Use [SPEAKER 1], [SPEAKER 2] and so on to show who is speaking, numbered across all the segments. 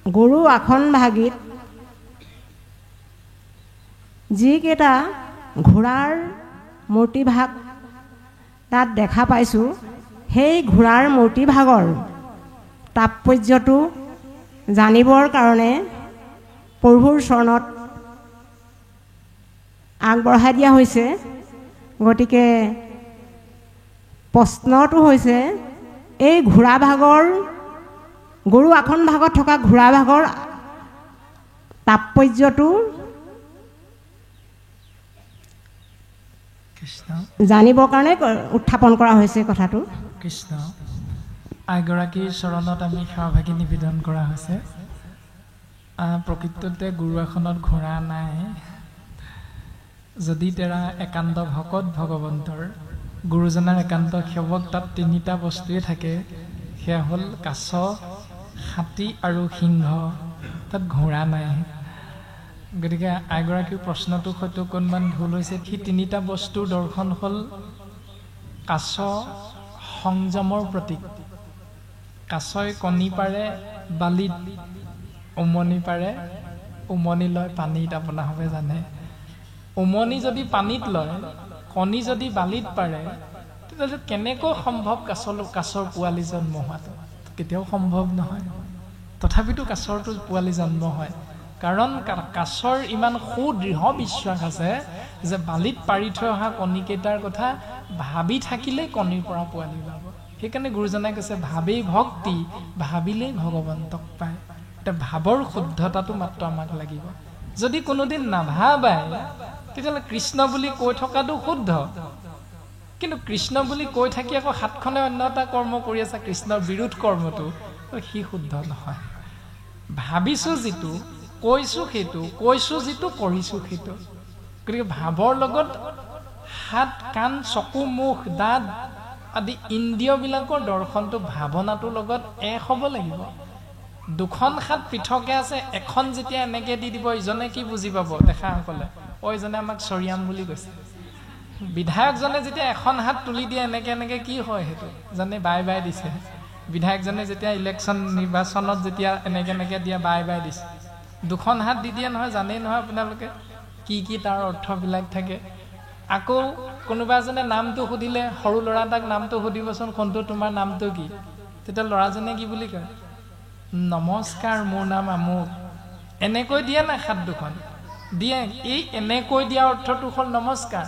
[SPEAKER 1] গৰু আসন ভাগিত যিকেইটা ঘোঁৰাৰ মূৰ্তিভাগ তাত দেখা পাইছোঁ, সেই ঘোঁৰাৰ মূৰ্তিভাগৰ তাৎপৰ্যটো জানিবৰ কাৰণে প্ৰভুৰ চৰণত আগবঢ়াই দিয়া হৈছে। গতিকে প্ৰশ্নটো হৈছে, এই ঘোঁৰা ভাগৰ, গৰু আসন ভাগত থকা ঘোঁৰা ভাগৰ তাৎপৰ্যটো জানিবৰ কাৰণে উত্থাপন কৰা হৈছে কথাটো।
[SPEAKER 2] কৃষ্ণ আইগৰাকীৰ চৰণত আমি সেৱাভাগী নিবেদন কৰা হৈছে। প্ৰকৃততে গুৰু আসনত ঘোঁৰা নাই। যদি তেৰা একান্ত ভকত ভগৱন্তৰ, গুৰুজনাৰ একান্ত সেৱক, তাত তিনিটা বস্তুৱে থাকে, সেয়া হ'ল কাছ, হাতী আৰু সিংহ, তাত ঘোঁৰা নাই। গতিকে আইগৰাকীৰ প্ৰশ্নটো হয়তো অকণমান ভুল হৈছে। সি তিনিটা বস্তুৰ দৰ্শন হ'ল কাছ সংযমৰ প্ৰতীক। কাছই কণী পাৰে বালিত, উমনি পাৰে, উমনি লয় পানীত। আপোনালোকে জানে, উমনি যদি পানীত লয়, কণী যদি বালিত পাৰে, তেতিয়াহ'লে কেনেকৈ সম্ভৱ কাছৰ পোৱালি জন্ম হোৱাটো? কেতিয়াও সম্ভৱ নহয়। তথাপিতো কাছৰটো পোৱালি জন্ম হয়, কাৰণ কাছৰ ইমান সুদৃঢ় বিশ্বাস আছে যে বালিত পাৰি থৈ অহা কণীকেইটাৰ কথা ভাবি থাকিলেই কণীৰ পৰা পোৱালি ওলাব। সেইকাৰণে গুৰুজনাই কৈছে, ভাবেই ভক্তি, ভাবিলেই ভগৱন্তক পায়। এতিয়া ভাৱৰ শুদ্ধতাটো মাত্ৰ আমাক লাগিব। যদি কোনোদিন নাভাবাই, তেতিয়াহ'লে কৃষ্ণ বুলি কৈ থকাটো শুদ্ধ, কিন্তু কৃষ্ণ বুলি কৈ থাকি আকৌ হাতখনে অন্য এটা কৰ্ম কৰি আছে, কৃষ্ণৰ বিৰোধ কৰ্মটো, সি শুদ্ধ নহয়। ভাবিছোঁ যিটো, কৈছোঁ সেইটো, কৈছোঁ যিটো, কৰিছোঁ সেইটো। গতিকে ভাৱৰ লগত হাত, কাণ, চকু, মুখ, দাঁত আদি ইন্দ্ৰিয়বিলাকৰ দৰ্শনটো ভাৱনাটোৰ লগত এক হ'ব লাগিব। দুখন হাত পৃথকে আছে, এখন যেতিয়া এনেকৈ দি দিব, ইজনে কি বুজি পাব? দেখাসকলে ইজনে আমাক চৰিয়াম বুলি কৈছে। বিধায়কজনে যেতিয়া এখন হাত তুলি দিয়ে এনেকৈ এনেকৈ, কি হয় সেইটো জানে? বাই বাই দিছে। বিধায়কজনে যেতিয়া ইলেকশ্যন নিৰ্বাচনত যেতিয়া এনেকৈ এনেকৈ দিয়া বাই বাই দিছে, দুখন হাত দি দিয়ে নহয়, জানেই নহয় আপোনালোকে কি কি তাৰ অৰ্থবিলাক থাকে। আকৌ কোনোবা এজনে নামটো সুধিলে, সৰু ল'ৰা এটাক নামটো সুধিবচোন, কোনটো তোমাৰ নামটো কি? তেতিয়া ল'ৰাজনে কি বুলি কয়? নমস্কাৰ, মোৰ নাম আমুক। এনেকৈ দিয়ে না হাত দুখন দিয়ে। এই এনেকৈ দিয়া অৰ্থটো হ'ল নমস্কাৰ।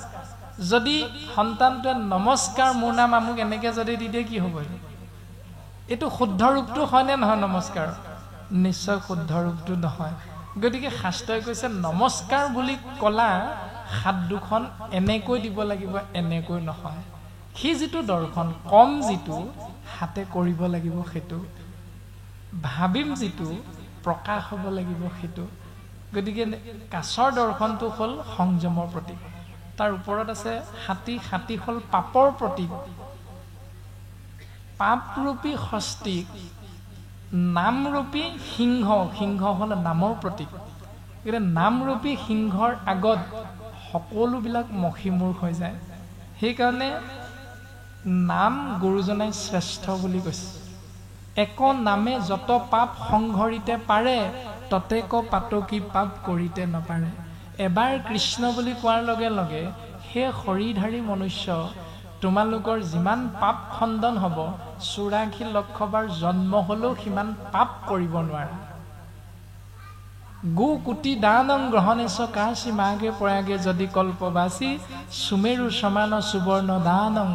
[SPEAKER 2] যদি সন্তানটোৱে নমস্কাৰ, মোৰ নাম আমুক এনেকৈ যদি দি দিয়ে, কি হ'ব? এইটো শুদ্ধ ৰূপটো হয়নে নহয় নমস্কাৰ? নিশ্চয় শুদ্ধ ৰূপটো নহয়। গতিকে শাস্ত্ৰই কৈছে, নমস্কাৰ বুলি ক'লা হাত দুখন এনেকৈ দিব লাগিব, এনেকৈ নহয়। সি যিটো দৰ্শন কম, যিটো হাতে কৰিব লাগিব সেইটো, ভাবিম যিটো প্ৰকাশ হ'ব লাগিব সেইটো। গতিকে কাছৰ দৰ্শনটো হ'ল সংযমৰ প্ৰতীক। তাৰ ওপৰত আছে হাতী, হাতী হ'ল পাপৰ প্ৰতীক। পাপৰূপী হস্তিক, নামৰূপী সিংহ, সিংহ হ'ল নামৰ প্ৰতীক। গতিকে নামৰূপী সিংহৰ আগত সকলোবিলাক মষিমূৰ হৈ যায়। সেইকাৰণে নাম গুৰুজনাই শ্ৰেষ্ঠ বুলি কৈছে। এক নামে যত পাপ সংঘৰিতে পাৰে, ততেক পাতকী পাপ কৰিতে নপাৰে। এবাৰ কৃষ্ণ বুলি কোৱাৰ লগে লগে সেই শৰীৰধাৰী মনুষ্য, তোমালোকৰ যিমান পাপ খণ্ডন হ'ব, 84 লক্ষ বাৰ জন্ম হ'লেও সিমান পাপ কৰিব নোৱাৰা। গো কোটি দানং গ্ৰহণেশ কাশী মাগে প্ৰয়াগে যদি কল্পবাসী, সুমেৰু সমান সুবৰ্ণ দানং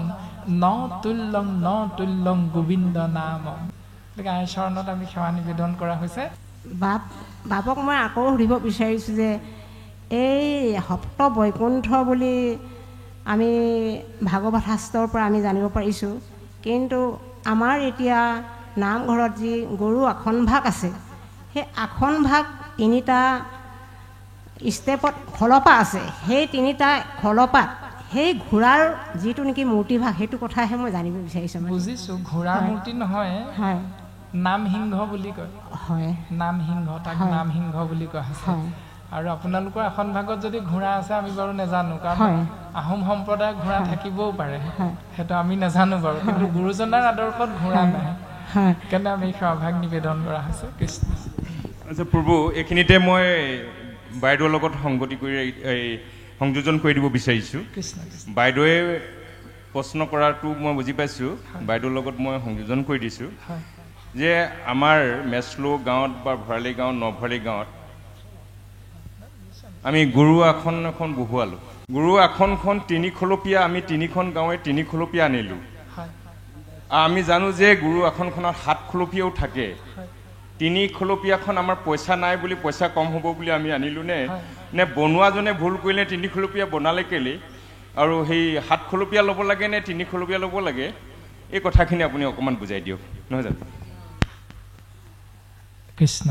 [SPEAKER 2] ন তুল্যং গোবিন্দ নাম। গতিকে আইৰ চৰণত আমি সেৱা নিবেদন কৰা হৈছে।
[SPEAKER 1] বাপক মই আকৌ সুধিব বিচাৰিছোঁ যে এই সপ্ত বৈকুণ্ঠ বুলি আমি ভাগৱত শাস্ত্ৰৰ পৰা আমি জানিব পাৰিছোঁ, কিন্তু আমাৰ এতিয়া নামঘৰত যি গৰু আসনভাগ আছে, সেই আসনভাগ তিনিটা ষ্টেপত খলপা আছে। সেই তিনিটা খলপাত সেই ঘোঁৰাৰ যিটো নেকি মূৰ্তিভাগ, সেইটো কথাহে মই জানিব বিচাৰিছোঁ।
[SPEAKER 2] বুজিছোঁ, ঘোঁৰাৰ মূৰ্তি নহয়,
[SPEAKER 1] হয়,
[SPEAKER 2] নামসিংহ বুলি কয়।
[SPEAKER 1] হয়,
[SPEAKER 2] নামসিংহ, তাক নামসিংহ বুলি কোৱা হৈছে। আৰু আপোনালোকৰ এখন ভাগত যদি ঘোঁৰা আছে আমি বাৰু নাজানো, কাৰণ আহোম সম্প্ৰদায়ৰ ঘোঁৰা থাকিবও পাৰে, সেইটো আমি নাজানো বাৰু, কিন্তু গুৰুজনাৰ আদৰ্শত ঘোঁৰা নাই। সেইকাৰণে আমি সেৱাভাগ নিবেদন কৰা হৈছে। কৃষ্ণ।
[SPEAKER 3] আচ্ছা প্ৰভু, এইখিনিতে মই বাইদেউৰ লগত সংগতি কৰি সংযোজন কৰি দিব বিচাৰিছোঁ। বাইদেৱে প্ৰশ্ন কৰাটো মই বুজি পাইছোঁ, বাইদেউৰ লগত মই সংযোজন কৰি দিছোঁ যে আমাৰ মেছলো গাঁৱত বা ভৰালি গাঁৱত, নভৰালি গাঁৱত আমি গুৰু আসন এখন বহুৱালোঁ। গুৰু আসনখন 3 খলপীয়া, আমি 3খন গাঁৱে 3 খলপীয়া আনিলোঁ। আমি জানো যে গুৰু আসনখনত 7 খলপীয়াও থাকে। 3 খলপীয়াখন আমাৰ পইচা নাই বুলি, পইচা কম হ'ব বুলি আমি আনিলোঁ নে বনোৱাজনে ভুল কৰিলে 3 খলপীয়া বনালে কেলে, আৰু সেই 7 খলপীয়া ল'ব লাগে নে 3 খলপীয়া ল'ব লাগে, এই কথাখিনি আপুনি অকণমান বুজাই দিয়ক, নহয় জানো?
[SPEAKER 2] কৃষ্ণ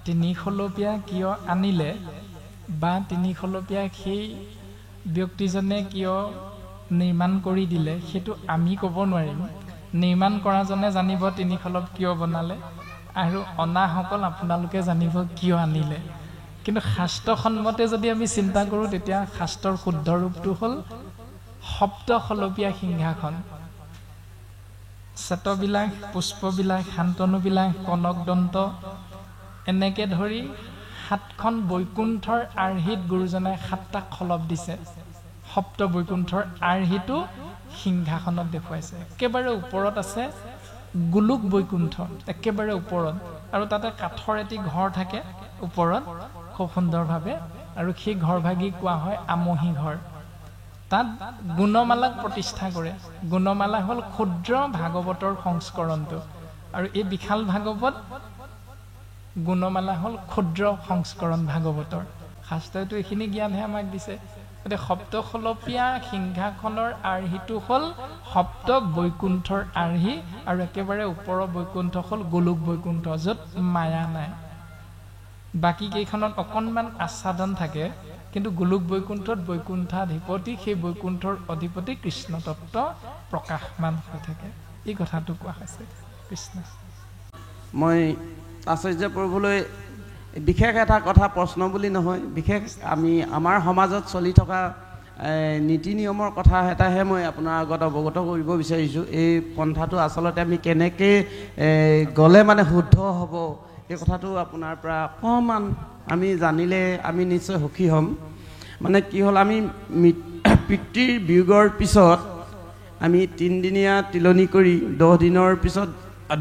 [SPEAKER 2] 3 খলপীয়া কিয় আনিলে বা 3 খলপীয়া সেই ব্যক্তিজনে কিয় নিৰ্মাণ কৰি দিলে সেইটো আমি ক'ব নোৱাৰিম। নিৰ্মাণ কৰাজনে জানিব 3 খলপ কিয় বনালে, আৰু অনাসকল আপোনালোকে জানিব কিয় আনিলে। কিন্তু শাস্ত্ৰসন্মতে যদি আমি চিন্তা কৰোঁ তেতিয়া শাস্ত্ৰৰ শুদ্ধ ৰূপটো হ'ল সপ্তখলপীয়া সিংহাসন। শ্বেতবিলাস, পুষ্পবিলাস, শান্তনুবিলাস, কনকদন্ত এনেকৈ ধৰি 7খন বৈকুণ্ঠৰ আৰ্হিত গুৰুজনাই 7টা খলপ দিছে। সপ্ত বৈকুণ্ঠৰ আৰ্হিটো সিংহাসনত দেখুৱাইছে। একেবাৰে ওপৰত আছে গোলোক বৈকুণ্ঠ, একেবাৰে ওপৰত, আৰু তাতে কাঠৰ এটি ঘৰ থাকে ওপৰত খুব সুন্দৰভাৱে, আৰু সেই ঘৰভাগি কোৱা হয় আমহি ঘৰ। তাত গুণমালাক প্ৰতিষ্ঠা কৰে। গুণমালা হ'ল ক্ষুদ্ৰ ভাগৱতৰ সংস্কৰণটো, আৰু এই বিশাল ভাগৱত গুণমালা হ'ল ক্ষুদ্ৰ সংস্কৰণ ভাগৱতৰ। শাস্ত্ৰইতো এইখিনি জ্ঞানহে আমাক দিছে। গতিকে সপ্তখলপীয়া সিংহাসনৰ আৰ্হিটো হ'ল সপ্ত বৈকুণ্ঠৰ আৰ্হি, আৰু একেবাৰে ওপৰৰ বৈকুণ্ঠ হ'ল গোলোক বৈকুণ্ঠ, য'ত মায়া নাই। বাকী কেইখনত অকণমান আচ্ছাদন থাকে, কিন্তু গোলোক বৈকুণ্ঠত বৈকুণ্ঠাধিপতি, সেই বৈকুণ্ঠৰ অধিপতি কৃষ্ণ তত্ত্ব প্ৰকাশমান হৈ থাকে। এই কথাটো কোৱা হৈছে। কৃষ্ণ।
[SPEAKER 4] মই আচাৰ্য প্ৰভুলৈ বিশেষ এটা কথা প্ৰশ্ন বুলি নহয়, বিশেষ আমাৰ সমাজত চলি থকা নীতি নিয়মৰ কথা এটাহে মই আপোনাৰ আগত অৱগত কৰিব বিচাৰিছোঁ। এই পন্থাটো আচলতে আমি কেনেকৈ গ'লে মানে শুদ্ধ হ'ব, এই কথাটো আপোনাৰ পৰা অকণমান আমি জানিলে আমি নিশ্চয় সুখী হ'ম। মানে কি হ'ল, আমি পিতৃৰ বিয়োগৰ পিছত আমি 3 দিনীয়া তিলনি কৰি 10 দিনৰ পিছত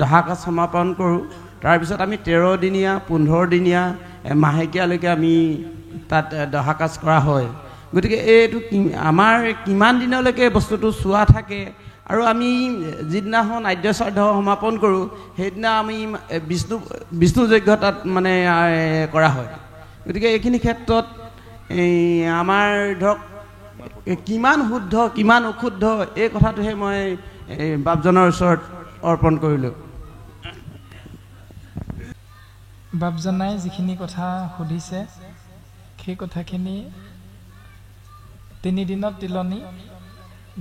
[SPEAKER 4] দহাকাজ সমাপন কৰোঁ। তাৰপিছত আমি 13 দিনীয়া 15 দিনীয়া মাহেকীয়ালৈকে আমি তাত দহাকাজ কৰা হয়। গতিকে এইটো আমাৰ কিমান দিনলৈকে বস্তুটো চোৱা থাকে, আৰু আমি যিদিনাখন আদ্য শ্ৰাদ্ধ সমাপন কৰোঁ সেইদিনা আমি বিষ্ণু যজ্ঞ তাত মানে কৰা হয়। গতিকে এইখিনি ক্ষেত্ৰত আমাৰ ধৰক কিমান শুদ্ধ কিমান অশুদ্ধ এই কথাটোহে মই বাপজনৰ ওচৰত অৰ্পণ কৰিলোঁ।
[SPEAKER 2] বাপজনাই যিখিনি কথা সুধিছে সেই কথাখিনি 3 দিনত তিলনি,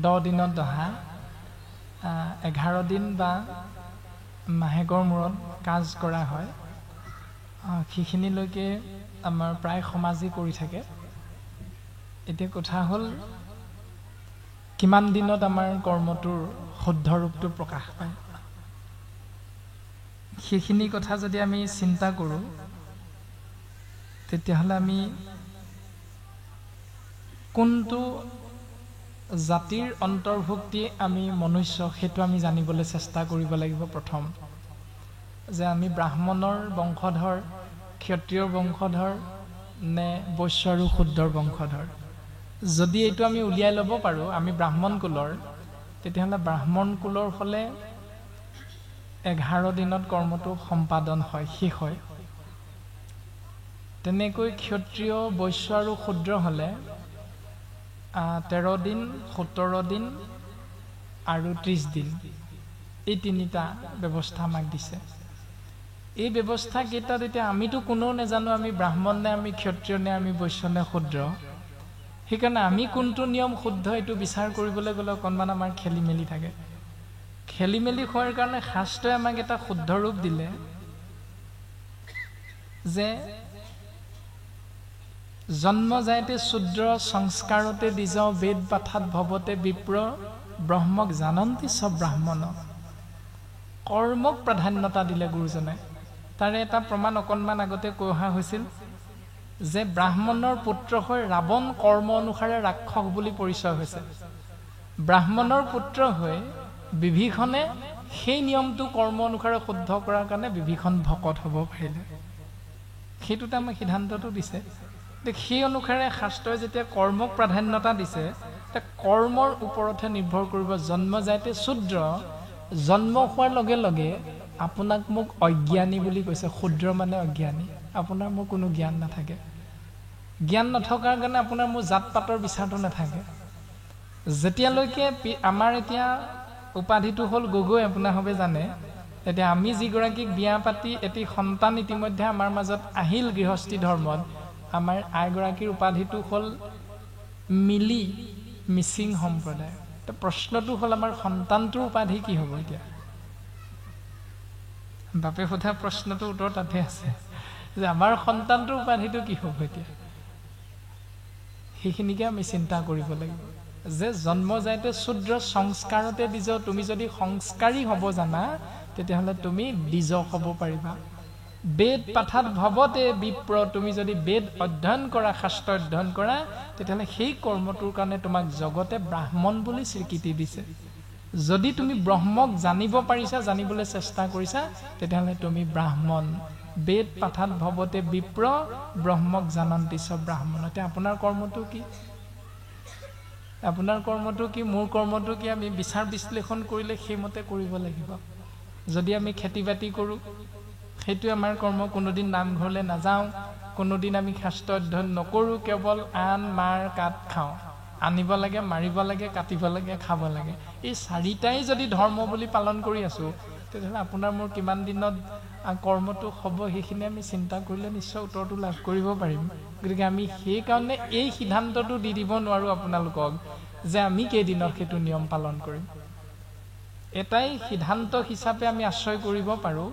[SPEAKER 2] 10 দিনত দহা, 11 দিন বা মাহেকৰ মূৰত কাজ কৰা হয়। সেইখিনিলৈকে আমাৰ প্ৰায় সমাজে কৰি থাকে। এতিয়া কথা হ'ল কিমান দিনত আমাৰ কৰ্মটোৰ শুদ্ধ ৰূপটো প্ৰকাশ পায়। সেইখিনি কথা যদি আমি চিন্তা কৰোঁ তেতিয়াহ'লে আমি কোনটো জাতিৰ অন্তৰ্ভুক্তি আমি মনুষ্য সেইটো আমি জানিবলৈ চেষ্টা কৰিব লাগিব। প্ৰথম যে আমি ব্ৰাহ্মণৰ বংশধৰ, ক্ষত্ৰিয়ৰ বংশধৰ নে বৈশ্য আৰু শূদ্ৰৰ বংশধৰ। যদি এইটো আমি উলিয়াই ল'ব পাৰোঁ আমি ব্ৰাহ্মণ কুলৰ, তেতিয়াহ'লে ব্ৰাহ্মণ কুলৰ হ'লে 11 দিনত কৰ্মটো সম্পাদন হয়, শেষ হয়। তেনেকৈ ক্ষত্ৰিয়, বৈশ্য আৰু শূদ্ৰ হ'লে 13 দিন, 17 দিন আৰু 30 দিন, এই 3টা ব্যৱস্থা আমাক দিছে। এই ব্যৱস্থা কেইটাত এতিয়া আমিতো কোনেও নাজানো আমি ব্ৰাহ্মণ নে আমি ক্ষত্ৰিয় নে আমি বৈশ্য নে শূদ্ৰ। সেইকাৰণে আমি কোনটো নিয়ম শুদ্ধ এইটো বিচাৰ কৰিবলৈ গ'লে অকণমান আমাৰ খেলি মেলি থাকে। খেলি মেলি হোৱাৰ কাৰণে শাস্ত্ৰই আমাক এটা শুদ্ধ ৰূপ দিলে যে জন্ম যায়তে শূদ্ৰ সংস্কাৰতে দ্বিজ বেদ পাঠাত ভৱতে বিপ্ৰ ব্ৰহ্মক জানন্তি চব ব্ৰাহ্মণ। কৰ্মক প্ৰাধান্যতা দিলে গুৰুজনে। তাৰে এটা প্ৰমাণ অকণমান আগতে কৈ অহা হৈছিল যে ব্ৰাহ্মণৰ পুত্ৰ হৈ ৰাৱণ কৰ্ম অনুসাৰে ৰাক্ষস বুলি পৰিচয় হৈছে। ব্ৰাহ্মণৰ পুত্ৰ হৈ বিভীষণে সেই নিয়মটো কৰ্ম অনুসাৰে শুদ্ধ কৰাৰ কাৰণে বিভীষণ ভকত হ'ব পাৰিলে। সেইটোতে আমাক সিদ্ধান্তটো দিছে। সেই অনুসাৰে শাস্ত্ৰই যেতিয়া কৰ্মক প্ৰাধান্যতা দিছে, কৰ্মৰ ওপৰতহে নিৰ্ভৰ কৰিব। জন্মজাতে শূদ্ৰ, জন্ম হোৱাৰ লগে লগে আপোনাক মোক অজ্ঞানী বুলি কৈছে। শূদ্ৰ মানে অজ্ঞানী, আপোনাৰ মোৰ কোনো জ্ঞান নাথাকে। জ্ঞান নথকাৰ কাৰণে আপোনাৰ মোৰ জাত পাতৰ বিচাৰটো নাথাকে। যেতিয়ালৈকে আমাৰ এতিয়া উপাধিটো হ'ল গগৈ, আপোনাৰ হবে জানে। এতিয়া আমি যিগৰাকীক বিয়া পাতি এটি সন্তান ইতিমধ্যে আমাৰ মাজত আহিল গৃহস্থী ধৰ্মত, আমাৰ আইগৰাকীৰ উপাধিটো হ'ল মিলি, মিচিং সম্প্ৰদায়। তো প্ৰশ্নটো হ'ল আমাৰ সন্তানটোৰ উপাধি কি হ'ব? এতিয়া বাপে সোধা প্ৰশ্নটোৰ উত্তৰ তাতে আছে যে আমাৰ সন্তানটোৰ উপাধিটো কি হ'ব? এতিয়া সেইখিনিকে আমি চিন্তা কৰিব লাগিব যে জন্মজাতে শূদ্ৰ, সংস্কাৰতে দ্বিজ। তুমি যদি সংস্কাৰী হ'ব জানা, তেতিয়াহ'লে তুমি দ্বিজ হ'ব পাৰিবা। বেদ পাঠাত ভৱতে বিপ্ৰ, তুমি যদি বেদ অধ্যয়ন কৰা, শাস্ত্ৰ অধ্যয়ন কৰা, তেতিয়াহ'লে সেই কৰ্মটোৰ কাৰণে তোমাক জগতে ব্ৰাহ্মণ বুলি স্বীকৃতি দিছে। যদি তুমি ব্ৰহ্মক জানিব পাৰিছা, জানিবলৈ চেষ্টা কৰিছা, তেতিয়াহ'লে তুমি ব্ৰাহ্মণ। বেদ পাঠাত ভৱতে বিপ্ৰ, ব্ৰহ্মক জানন্তি চ ব্ৰাহ্মণ। এতিয়া আপোনাৰ কৰ্মটো কি? আপোনাৰ কৰ্মটো কি? মোৰ কৰ্মটো কি? আমি বিচাৰ বিশ্লেষণ কৰিলে সেইমতে কৰিব লাগিব। যদি আমি খেতি বাতি কৰোঁ, সেইটোৱে আমাৰ কৰ্ম। কোনোদিন নামঘৰলৈ নাযাওঁ, কোনোদিন আমি শাস্ত্ৰ অধ্যয়ন নকৰোঁ, কেৱল আন মাৰ কাঠ খাওঁ। আনিব লাগে, মাৰিব লাগে, কাটিব লাগে, খাব লাগে। এই চাৰিটাই যদি ধৰ্ম বুলি পালন কৰি আছোঁ, তেতিয়াহ'লে আপোনাৰ মোৰ কিমান দিনত কৰ্মটো হ'ব, সেইখিনি আমি চিন্তা কৰিলে নিশ্চয় উত্তৰটো লাভ কৰিব পাৰিম। গতিকে আমি সেইকাৰণে এই সিদ্ধান্তটো দি দিব নোৱাৰোঁ আপোনালোকক যে আমি কেইদিনত সেইটো নিয়ম পালন কৰিম। এটাই সিদ্ধান্ত হিচাপে আমি আশ্ৰয় কৰিব পাৰোঁ,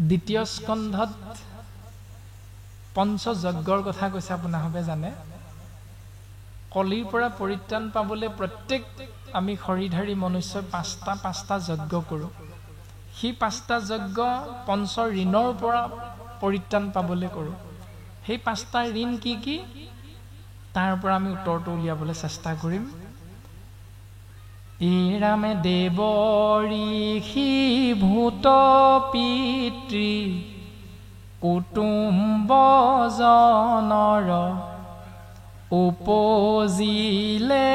[SPEAKER 2] দ্বিতীয় স্কন্ধত পঞ্চযজ্ঞৰ কথা কৈছে। আপোনাৰভাৱে জানে, কলিৰ পৰা পৰিত্ৰাণ পাবলৈ প্ৰত্যেক আমি শৰীৰধাৰী মনুষ্যই পাঁচটা যজ্ঞ কৰোঁ। সেই পাঁচটা যজ্ঞ পঞ্চ ঋণৰ পৰা পৰিত্ৰাণ পাবলৈ কৰোঁ। সেই পাঁচটা ঋণ কি কি, তাৰ পৰা আমি উত্তৰটো উলিয়াবলৈ চেষ্টা কৰিম। ৰামে দেৱ ঋষি ভূত পিতৃ কুটুম্ব জনৰ উপজিলে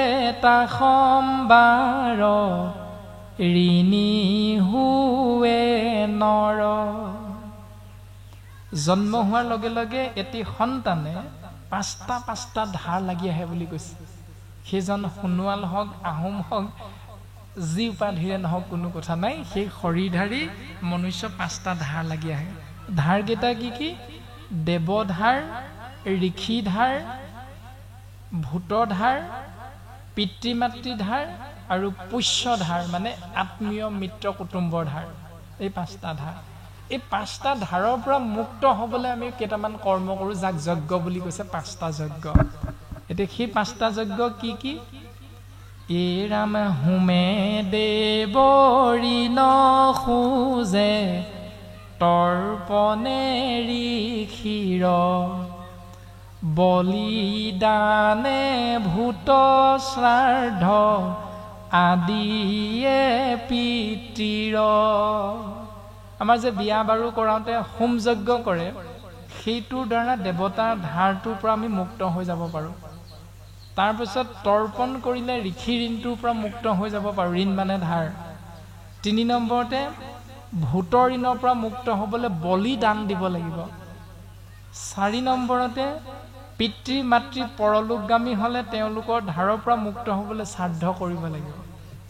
[SPEAKER 2] তা সম্বাৰ ঋণী হুৱে নৰ। জন্ম হোৱাৰ লগে লগে এটি সন্তানে পাঁচটা ধাৰ লাগি আহে বুলি কৈছে। সেইজন সোণোৱাল হওক, আহোম হওক, যি উপাধিৰে নহওক, কোনো কথা নাই, সেই শৰীৰধাৰী মনুষ্য পাঁচটা ধাৰ লাগি আহে। ধাৰকেইটা কি কি? দেৱধাৰ, ঋষিধাৰ, ভূতধাৰ, পিতৃ মাতৃধাৰ আৰু পুষ্যধাৰ, মানে আত্মীয় মিত্ৰ কুটুম্বৰ ধাৰ। এই পাঁচটা ধাৰ। এই পাঁচটা ধাৰৰ পৰা মুক্ত হ'বলৈ আমি কেইটামান কৰ্ম কৰোঁ, যাক যজ্ঞ বুলি কৈছে। পাঁচটা যজ্ঞ। এতিয়া সেই পাঁচটা যজ্ঞ কি কি? ৰাম হোমে দেৱ ঋণ খোজে তৰ্পণে ঋষিৰ বলিদানে ভূত শ্ৰাদ্ধ আদিয়ে পিতৃৰ। আমাৰ যে বিয়া বাৰু কৰাওঁতে হোম যজ্ঞ কৰে, সেইটোৰ দ্বাৰা দেৱতাৰ ধাৰটোৰ পৰা আমি মুক্ত হৈ যাব পাৰোঁ। তাৰপিছত তৰ্পণ কৰিলে ঋষি ঋণটোৰ পৰা মুক্ত হৈ যাব পাৰোঁ। ঋণ মানে ধাৰ। 3 নম্বৰতে ভূতৰ ঋণৰ পৰা মুক্ত হ'বলৈ বলিদান দিব লাগিব। 4 নম্বৰতে পিতৃ মাতৃ পৰলোকগামী হ'লে তেওঁলোকৰ ধাৰৰ পৰা মুক্ত হ'বলৈ শ্ৰাদ্ধ কৰিব লাগিব।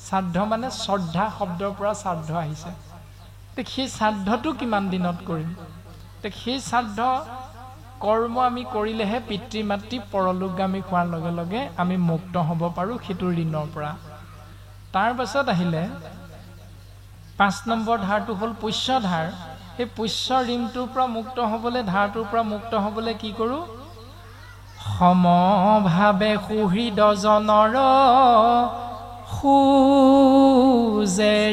[SPEAKER 2] শ্ৰাদ্ধ মানে শ্ৰদ্ধা শব্দৰ পৰা শ্ৰাদ্ধ আহিছে। সেই শ্ৰাদ্ধটো কিমান দিনত কৰিম? সেই শ্ৰাদ্ধ কৰ্ম আমি কৰিলেহে পিতৃ মাতৃ পৰলোকগামী হোৱাৰ লগে লগে আমি মুক্ত হ'ব পাৰোঁ সেইটো ঋণৰ পৰা। তাৰপাছত আহিলে 5 নম্বৰ ধাৰটো হ'ল পুষ্যধাৰ। সেই পুষ্য ঋণটোৰ পৰা মুক্ত হ'বলৈ, ধাৰটোৰ পৰা মুক্ত হ'বলৈ কি কৰোঁ? সমভাৱে সুহৃদজনৰ সুজে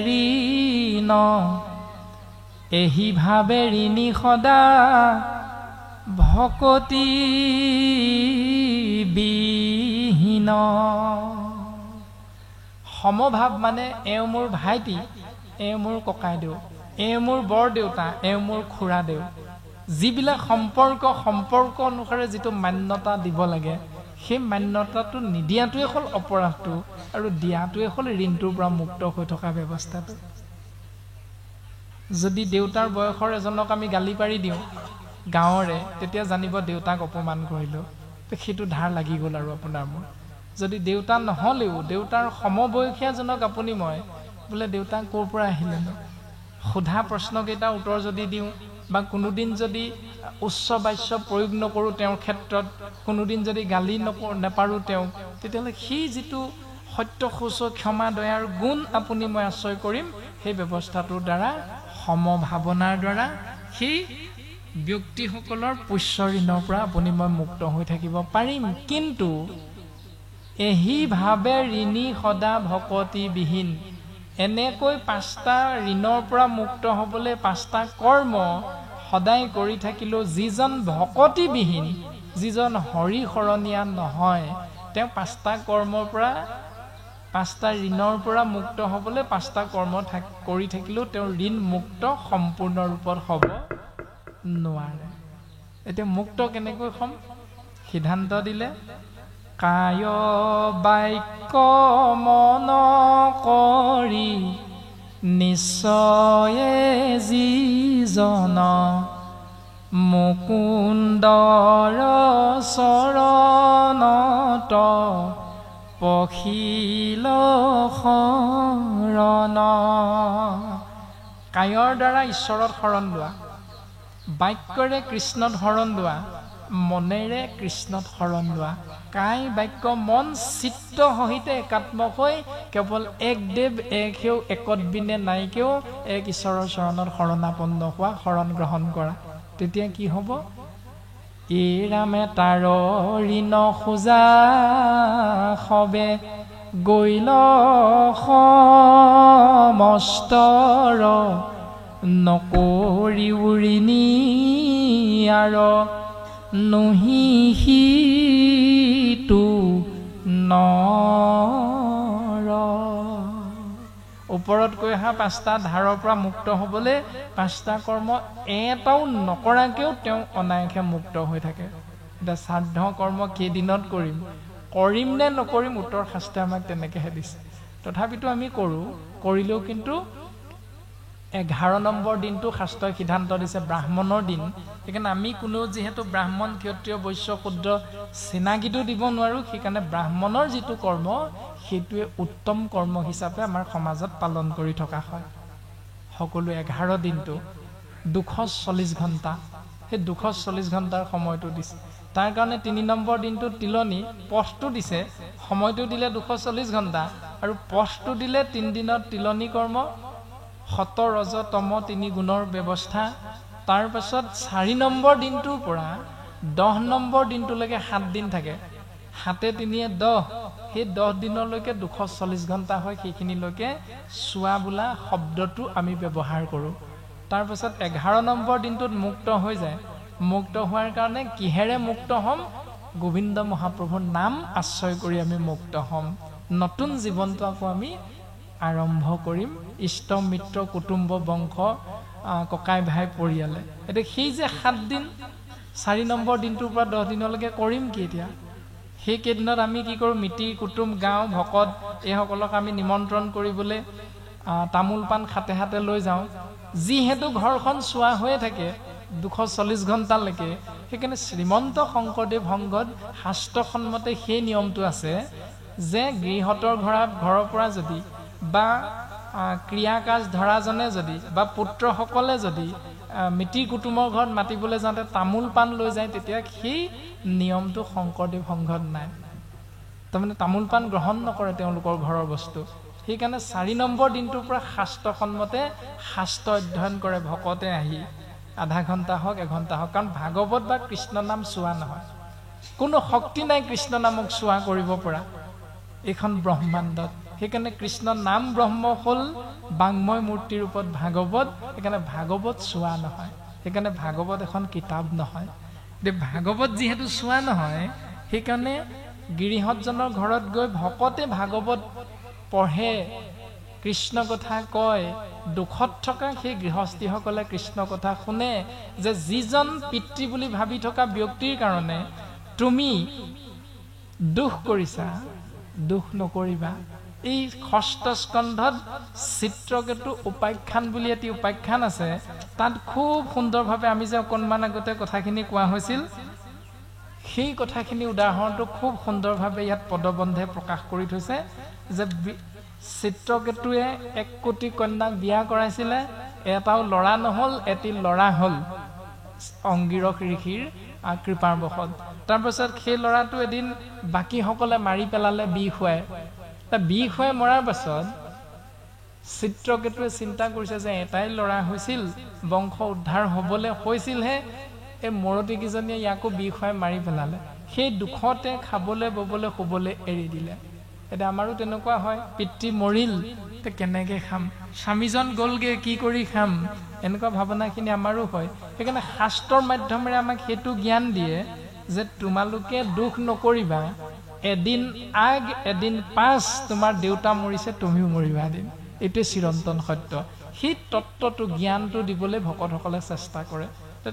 [SPEAKER 2] ঋণ বিহীন এহি ভাবে ঋণী সদা ভকতি বিহীন। সমভাৱ মানে এওঁ মোৰ ভাইটি, এওঁ মোৰ ককাইদেউ, এওঁ মোৰ বৰ দেউতা, এওঁ মোৰ খুৰা দেউ, যিবিলাক সম্পৰ্ক অনুসাৰে যিটো মান্যতা দিব লাগে সেই মান্যতাটো নিদিয়াটোৱে হ'ল অপৰাধটো আৰু দিয়াটোৱে হ'ল ঋণটোৰ পৰা মুক্ত হৈ থকা ব্যৱস্থাটো। যদি দেউতাৰ বয়সৰ এজনক আমি গালি পাৰি দিওঁ গাঁৱৰে, তেতিয়া জানিব দেউতাক অপমান কৰিলোঁ, সেইটো ধাৰ লাগি গ'ল আৰু আপোনাৰ মোৰ। যদি দেউতা নহ'লেও দেউতাৰ সমবয়সীয়াজনক আপুনি মই বোলে দেউতা ক'ৰ পৰা আহিলেনো, সোধা প্ৰশ্নকেইটা উত্তৰ যদি দিওঁ বা কোনোদিন যদি উচ্চ বাচ্য প্ৰয়োগ নকৰোঁ তেওঁৰ ক্ষেত্ৰত, কোনোদিন যদি গালি নেপাৰোঁ তেওঁক, তেতিয়াহ'লে সেই যিটো সত্য শৌচ ক্ষমা দয়াৰ গুণ আপুনি মই আশ্ৰয় কৰিম, সেই ব্যৱস্থাটোৰ দ্বাৰা সমভাৱনাৰ দ্বাৰা সেই ব্যক্তিসকলৰ পোষ্য ঋণৰ পৰা আপুনি মই মুক্ত হৈ থাকিব পাৰিম। কিন্তু এহি ভাবে ঋণী সদা ভকতি বিহীন, এনেকৈ 5টা ঋণৰ পৰা মুক্ত হ'বলৈ 5টা কৰ্ম সদায় কৰি থাকিলেও যিজন ভকতিবিহীন, যিজন হৰিশৰণীয়া নহয়, তেওঁ 5টা কৰ্মৰ পৰা 5টা ঋণৰ পৰা মুক্ত হ'বলৈ 5টা কৰ্ম কৰি থাকিলেও তেওঁৰ ঋণ মুক্ত সম্পূৰ্ণ ৰূপত হ'ব নোৱাৰে। এতিয়া মুক্ত কেনেকৈ হ'ম? সিদ্ধান্ত দিলে কায় বাক্য মন কৰি নিশ্চয়ে যিজন মুকুন্দৰ চৰণত পখিল শৰণ। কায়ৰ দ্বাৰা ঈশ্বৰত শৰণ লোৱা, বাক্যৰে কৃষ্ণত শৰণ লোৱা, মনেৰে কৃষ্ণত শৰণ লোৱা। কায় বাক্য মন চিত্ত সহিতে একাত্ম হৈ কেৱল এক দেৱ এক সেও একত বিনে নাইকেও এক ঈশ্বৰৰ চৰণত শৰণাপন্ন হোৱা, শৰণ গ্ৰহণ কৰা। তেতিয়া কি হ'ব? এই ৰামে তাৰ ঋণ খোজা সবে গৈল সমস্তৰ নকৰি ঋণী আৰ নহিহিতু নৰ। ওপৰত কৈ অহা 5টা ধাৰৰ পৰা মুক্ত হ'বলৈ 5টা কৰ্ম এটাও নকৰাকেও তেওঁ অনায়াসে মুক্ত হৈ থাকে। এতিয়া শ্ৰাদ্ধ কৰ্ম কেইদিনত কৰিম নে নকৰিম, উত্তৰ শাস্ত্ৰে আমাক তেনেকৈহে দিছে। তথাপিতো আমি কৰিলেও কিন্তু 11 নম্বৰ দিনটো শাস্ত্ৰই সিদ্ধান্ত দিছে ব্ৰাহ্মণৰ দিন। সেইকাৰণে আমি কোনেও যিহেতু ব্ৰাহ্মণ ক্ষত্ৰিয় বৈশ্য শূদ্ৰ চিনাকিটো দিব নোৱাৰোঁ, সেইকাৰণে ব্ৰাহ্মণৰ যিটো কৰ্ম সেইটোৱে উত্তম কৰ্ম হিচাপে আমাৰ সমাজত পালন কৰি থকা হয়। সকলো 11 দিনটো 240 ঘণ্টা, সেই 240 ঘণ্টাৰ সময়টো দিছে। তাৰ কাৰণে 3 নম্বৰ দিনটো তিলনি পথটো দিছে, সময়টো দিলে 240 ঘণ্টা আৰু পথটো দিলে 3 দিনত তিলনি কৰ্ম, সত ৰজ তম 3 গুণৰ ব্যৱস্থা। তাৰপাছত 4 নম্বৰ দিনটোৰ পৰা 10 নম্বৰ দিনটোলৈকে 7 দিন থাকে, 7 3 10, সেই 10 দিনলৈকে 240 ঘণ্টা হয়। সেইখিনিলৈকে চোৱা বোলা শব্দটো আমি ব্যৱহাৰ কৰোঁ। তাৰপাছত 11 নম্বৰ দিনটোত মুক্ত হৈ যায়। মুক্ত হোৱাৰ কাৰণে কিহেৰে মুক্ত হ'ম? গোবিন্দ মহাপ্ৰভুৰ নাম আশ্ৰয় কৰি আমি মুক্ত হ'ম। নতুন জীৱনটো আকৌ আমি আৰম্ভ কৰিম, ইষ্ট মিত্ৰ কুটুম্ব বংশ ককাই ভাই পৰিয়ালে। এতিয়া সেই যে 7 দিন, 4 নম্বৰ দিনটোৰ পৰা 10 দিনলৈকে কৰিম কি? এতিয়া সেই কেইদিনত আমি কি কৰোঁ? মিতিৰ কুটুম গাঁও ভকত এইসকলক আমি নিমন্ত্ৰণ কৰিবলৈ তামোল পাণ হাতে হাতে লৈ যাওঁ। যিহেতু ঘৰখন চোৱা হৈয়ে থাকে 240 ঘণ্টালৈকে, সেইকাৰণে শ্ৰীমন্ত শংকৰদেৱ সংঘত শাস্ত্ৰসন্মতে সেই নিয়মটো আছে যে গৃহতৰ ঘৰৰ পৰা যদি বা ক্ৰিয়া কাজ ধৰাজনে যদি বা পুত্ৰসকলে যদি মিতিৰ কুটুমৰ ঘৰত মাতিবলৈ যাওঁতে তামোল পাণ লৈ যায়, তেতিয়া সেই নিয়মটো শংকৰদেৱ সংঘত নাই। তাৰমানে তামোল পাণ গ্ৰহণ নকৰে তেওঁলোকৰ ঘৰৰ বস্তু। সেইকাৰণে 4 নম্বৰ দিনটোৰ পৰা শাস্ত্ৰসন্মতে শাস্ত্ৰ অধ্যয়ন কৰে ভকতে আহি, আধা ঘণ্টা হওক 1 ঘণ্টা হওক। কাৰণ ভাগৱত বা কৃষ্ণ নাম চোৱা নহয়, কোনো শক্তি নাই কৃষ্ণ নামক চোৱা কৰিব পৰা এইখন ব্ৰহ্মাণ্ডত। সেইকাৰণে কৃষ্ণ নাম ব্ৰহ্ম হ'ল বাংময় মূৰ্তি ৰূপত ভাগৱত সেইকাৰণে ভাগৱত চোৱা নহয় সেইকাৰণে ভাগৱত এখন কিতাপ নহয় ভাগৱত যিহেতু চোৱা নহয় সেইকাৰণে গিৰিহঁতজনৰ ঘৰত গৈ ভকতে ভাগৱত পঢ়ে কৃষ্ণ কথা কয় দুখত থকা সেই গৃহস্থীসকলে কৃষ্ণ কথা শুনে যে যিজন পিতৃ বুলি ভাবি থকা ব্যক্তিৰ কাৰণে তুমি দুখ কৰিছা দুখ নকৰিবা এই ষষ্ঠ স্কন্ধত চিত্ৰকেতু উপাখ্যান বুলি এটি উপাখ্যান আছে তাত খুব সুন্দৰভাৱে আমি যে অকণমান আগতে কথাখিনি কোৱা হৈছিল সেই কথাখিনি উদাহৰণটো খুব সুন্দৰভাৱে ইয়াত পদবন্ধে প্ৰকাশ কৰি থৈছে যে চিত্ৰকেতুৱে 1 কোটি কন্যাক বিয়া কৰাইছিলে এটাও ল'ৰা নহ'ল এটি ল'ৰা হ'ল অংগীৰস ঋষিৰ কৃপাৰ বশত তাৰপিছত সেই ল'ৰাটো এদিন বাকীসকলে মাৰি পেলালে বিষ খুৱাই বিষ খুৱাই মৰাৰ পাছত চিত্ৰকেতুৱে চিন্তা কৰিছে যে এটাই ল'ৰা হৈছিল বংশ উদ্ধাৰ হ'বলৈ হৈছিলহে এই মৰতিকেইজনীয়ে ইয়াকো বিষ খুৱাই মাৰি পেলালে সেই দুখতে খাবলৈ ববলৈ শুবলৈ এৰি দিলে এটা আমাৰো তেনেকুৱা হয় পিতৃ মৰিল কেনেকৈ খাম স্বামীজন গ'লগৈ কি কৰি খাম এনেকুৱা ভাৱনাখিনি আমাৰো হয় সেইকাৰণে শাস্ত্ৰৰ মাধ্যমেৰে আমাক সেইটো জ্ঞান দিয়ে যে তোমালোকে দুখ নকৰিবা এদিন আগ এদিন পাছ তোমাৰ দেউতা মৰিছে তুমিও মৰিবা এদিন এইটোৱে চিৰন্তন সত্য সেই তত্ত্বটো জ্ঞানটো দিবলৈ ভকতসকলে চেষ্টা কৰে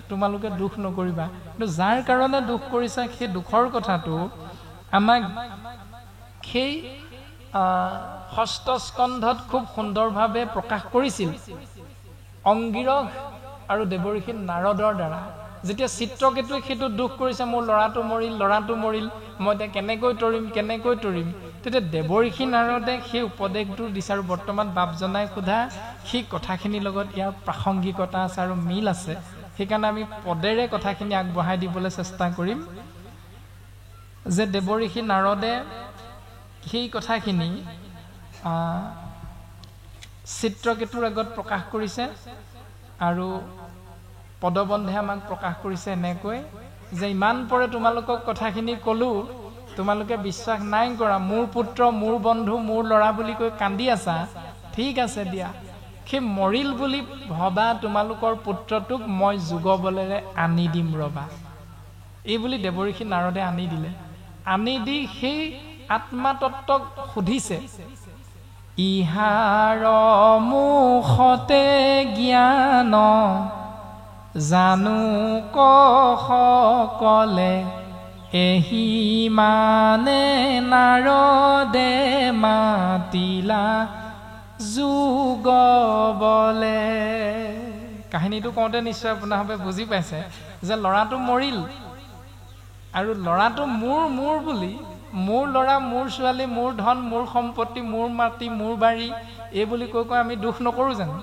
[SPEAKER 2] তোমালোকে দুখ নকৰিবা কিন্তু যাৰ কাৰণে দুখ কৰিছা সেই দুখৰ কথাটো আমাক সেই ষষ্ঠ স্কন্ধত খুব সুন্দৰভাৱে প্ৰকাশ কৰিছিল অংগীৰস আৰু দেৱঋষি নাৰদৰ দ্বাৰা যেতিয়া চিত্ৰকেতুৱে সেইটো দুখ কৰিছে মোৰ ল'ৰাটো মৰিল মই এতিয়া কেনেকৈ তৰিম তেতিয়া দেৱঋষি নাৰদে সেই উপদেশটো দিছে আৰু বৰ্তমান বাপজনাই সোধা সেই কথাখিনিৰ লগত ইয়াৰ প্ৰাসংগিকতা আছে আৰু মিল আছে সেইকাৰণে আমি পদেৰে কথাখিনি আগবঢ়াই দিবলৈ চেষ্টা কৰিম যে দেৱঋষি নাৰদে সেই কথাখিনি চিত্ৰকেতুৰ আগত প্ৰকাশ কৰিছে আৰু পদবন্ধে আমাক প্ৰকাশ কৰিছে এনেকৈ যে ইমান পৰে তোমালোকক কথাখিনি ক'লো তোমালোকে বিশ্বাস নাই কৰা মোৰ পুত্ৰ মোৰ বন্ধু মোৰ ল'ৰা বুলি কৈ কান্দি আছা ঠিক আছে দিয়া সেই মৰিল বুলি ভবা তোমালোকৰ পুত্ৰটোক মই যুগবলেৰে আনি দিম ৰবা এই বুলি দেৱঋষি নাৰদে আনি দিলে আনি দি সেই আত্মাতত্ত্বক সুধিছে ইহাৰ মুখতে জ্ঞান জানো সকলে এহি মানে নাৰদে মাতিলা যুগবলে কাহিনীটো কওঁতে নিশ্চয় আপোনালোকে বুজি পাইছে যে ল'ৰাটো মৰিল আৰু ল'ৰাটো মোৰ বুলি মোৰ ল'ৰা মোৰ ছোৱালী মোৰ ধন মোৰ সম্পত্তি মোৰ মাটি মোৰ বাৰী এই বুলি কৈ আমি দুখ নকৰোঁ জানো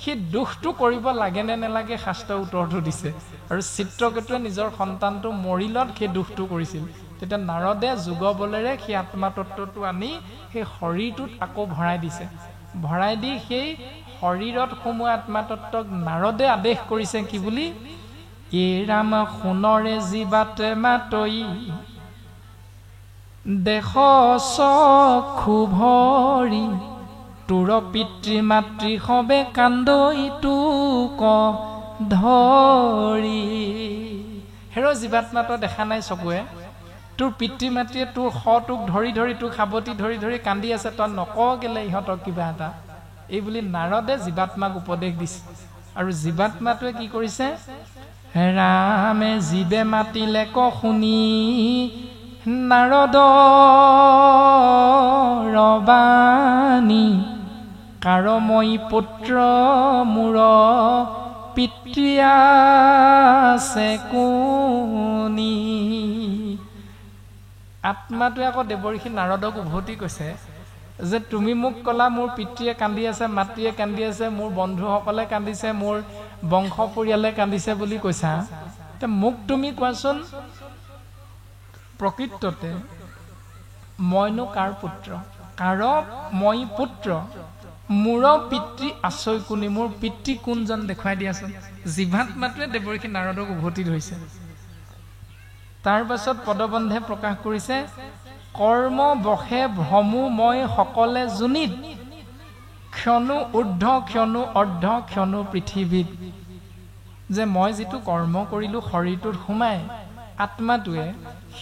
[SPEAKER 2] সেই দুখটো কৰিব লাগে নে নালাগে শাস্ত্ৰৰ উত্তৰটো দিছে আৰু চিত্ৰকেতুৱে নিজৰ সন্তানটো মৰিলত সেই দুখটো কৰিছিল তেতিয়া নাৰদে যুগবলেৰে সেই আত্মাতত্ত্বটো আনি সেই শৰীৰটোত আকৌ ভৰাই দিছে ভৰাই দি সেই শৰীৰত সোমোৱা আত্মাতত্ত্বক নাৰদে আদেশ কৰিছে কি বুলি এই ৰাম সোণৰে জীৱাতে মাতই দেখ চক্ষু ভৰি তোৰ পিতৃ মাতৃ সবে কান্দই তোক ধৰি হেৰ জীৱাত্মাটো দেখা নাই চকুৱে তোৰ পিতৃ মাতৃয়ে তোৰ শটোক ধৰি তোৰ সাৱটি ধৰি কান্দি আছে তই নকওঁ কেলে ইহঁতক কিবা এটা এই বুলি নাৰদে জীৱাত্মাক উপদেশ দিছে আৰু জীৱাত্মাটোৱে কি কৰিছে ৰামে জীৱে মাতিলে ক শুনি নাৰদ ৰবানী কাৰ মই পুত্ৰ মোৰ পিতৃ আছে কোনি আত্মাটোৱে আকৌ দেৱঋষি নাৰদক উভতি কৈছে যে তুমি মোক ক'লা মোৰ পিতৃয়ে কান্দি আছে মাতৃয়ে কান্দি আছে মোৰ বন্ধুসকলে কান্দিছে মোৰ বংশ পৰিয়ালে কান্দিছে বুলি কৈছা মোক তুমি কোৱাচোন প্ৰকৃততে মইনো কাৰ পুত্ৰ কাৰ মই পুত্ৰ মোৰ পিতৃ আছৈ কোনি মোৰ পিতৃ কোনজন দেখুৱাই দিয়াচোন জীৱাত্মাটোৱে দেৱঋষি নাৰদক উভতি ধৰিছে তাৰ পাছত পদবন্ধে প্ৰকাশ কৰিছে কৰ্ম বশে ভ্ৰমো মই সকলে জুনিত ক্ষণো ঊৰ্ধ্ব ক্ষণো অৰ্ধ ক্ষণো পৃথিৱীত যে মই যিটো কৰ্ম কৰিলোঁ শৰীৰটোত সোমাই আত্মাটোৱে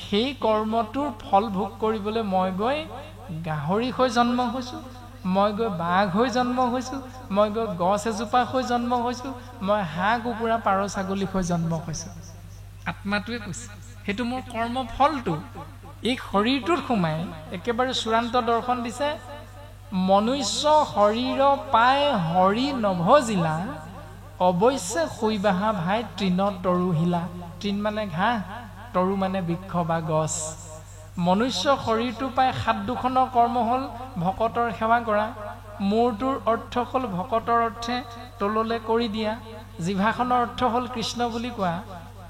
[SPEAKER 2] সেই কৰ্মটোৰ ফল ভোগ কৰিবলৈ মই গৈ গাহৰি হৈ জন্ম হৈছোঁ, মই গৈ বাঘ হৈ জন্ম হৈছোঁ, মই গৈ গছ এজোপা হৈ জন্ম হৈছোঁ, মই হাঁহ কুকুৰা পাৰ ছাগলী হৈ জন্ম হৈছোঁ। আত্মাটোৱে কৈছে সেইটো মোৰ কৰ্ম ফলটো। এই শৰীৰটোত সোমাই একেবাৰে চূড়ান্ত দৰ্শন দিছে, মনুষ্য শৰীৰ পাই হৰি নভজিলা অৱশ্যে শুই বাহা ভাই তৃণ তৰু শিলা। তৃণ মানে ঘাঁহ, তৰু মানে বৃক্ষ বা গছ। মনুষ্য শৰীৰটো পাই হাত দুখনৰ কৰ্ম হ'ল ভকতৰ সেৱা কৰা, মূৰটোৰ অৰ্থ হ'ল ভকতৰ অৰ্থে তললৈ কৰি দিয়া, জিভাখনৰ অৰ্থ হ'ল কৃষ্ণ বুলি কোৱা,